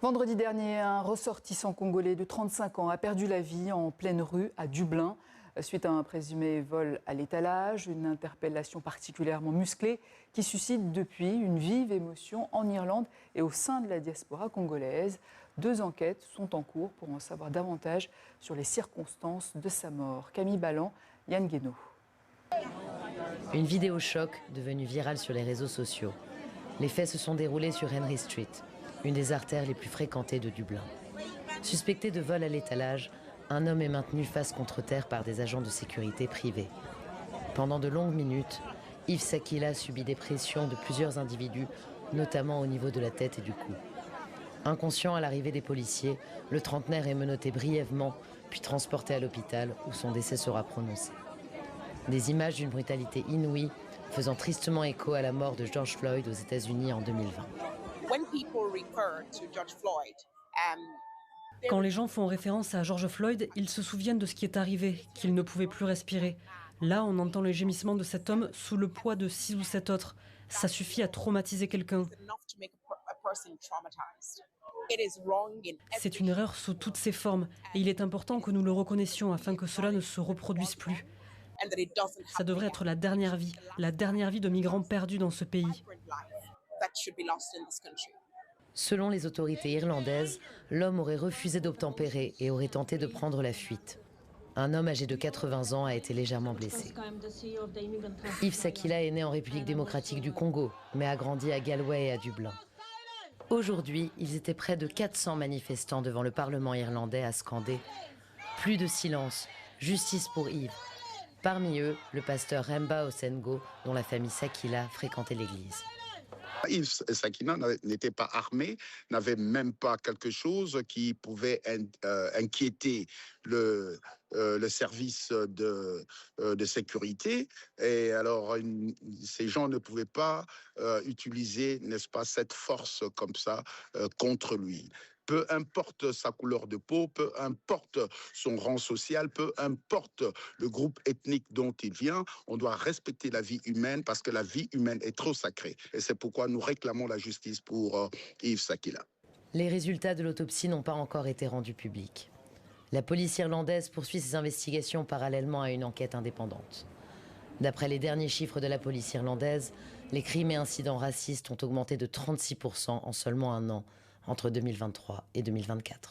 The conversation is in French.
Vendredi dernier, un ressortissant congolais de 35 ans a perdu la vie en pleine rue à Dublin suite à un présumé vol à l'étalage, une interpellation particulièrement musclée qui suscite depuis une vive émotion en Irlande et au sein de la diaspora congolaise. 2 enquêtes sont en cours pour en savoir davantage sur les circonstances de sa mort. Camille Ballan, Yann Guénaud. Une vidéo choc devenue virale sur les réseaux sociaux. Les faits se sont déroulés sur Henry Street, une des artères les plus fréquentées de Dublin. Suspecté de vol à l'étalage, un homme est maintenu face contre terre par des agents de sécurité privés. Pendant de longues minutes, Yves Sakila subit des pressions de plusieurs individus, notamment au niveau de la tête et du cou. Inconscient à l'arrivée des policiers, le trentenaire est menotté brièvement, puis transporté à l'hôpital où son décès sera prononcé. Des images d'une brutalité inouïe, faisant tristement écho à la mort de George Floyd aux États-Unis en 2020. Quand les gens font référence à George Floyd, ils se souviennent de ce qui est arrivé, qu'il ne pouvait plus respirer. Là, on entend les gémissements de cet homme sous le poids de 6 ou 7 autres. Ça suffit à traumatiser quelqu'un. C'est une erreur sous toutes ses formes et il est important que nous le reconnaissions afin que cela ne se reproduise plus. Ça devrait être la dernière vie de migrants perdus dans ce pays. Selon les autorités irlandaises, l'homme aurait refusé d'obtempérer et aurait tenté de prendre la fuite. Un homme âgé de 80 ans a été légèrement blessé. Yves Sakila est né en République démocratique du Congo, mais a grandi à Galway et à Dublin. Aujourd'hui, ils étaient près de 400 manifestants devant le Parlement irlandais à scander « Plus de silence, justice pour Yves ». Parmi eux, le pasteur Remba Osengo, dont la famille Sakila fréquentait l'église. Yves Sakila n'était pas armé, n'avait même pas quelque chose qui pouvait inquiéter le service de sécurité. Et alors, ces gens ne pouvaient pas utiliser, n'est-ce pas, cette force comme ça contre lui. Peu importe sa couleur de peau, peu importe son rang social, peu importe le groupe ethnique dont il vient, on doit respecter la vie humaine parce que la vie humaine est trop sacrée. Et c'est pourquoi nous réclamons la justice pour Yves Sakila. Les résultats de l'autopsie n'ont pas encore été rendus publics. La police irlandaise poursuit ses investigations parallèlement à une enquête indépendante. D'après les derniers chiffres de la police irlandaise, les crimes et incidents racistes ont augmenté de 36% en seulement un an, entre 2023 et 2024.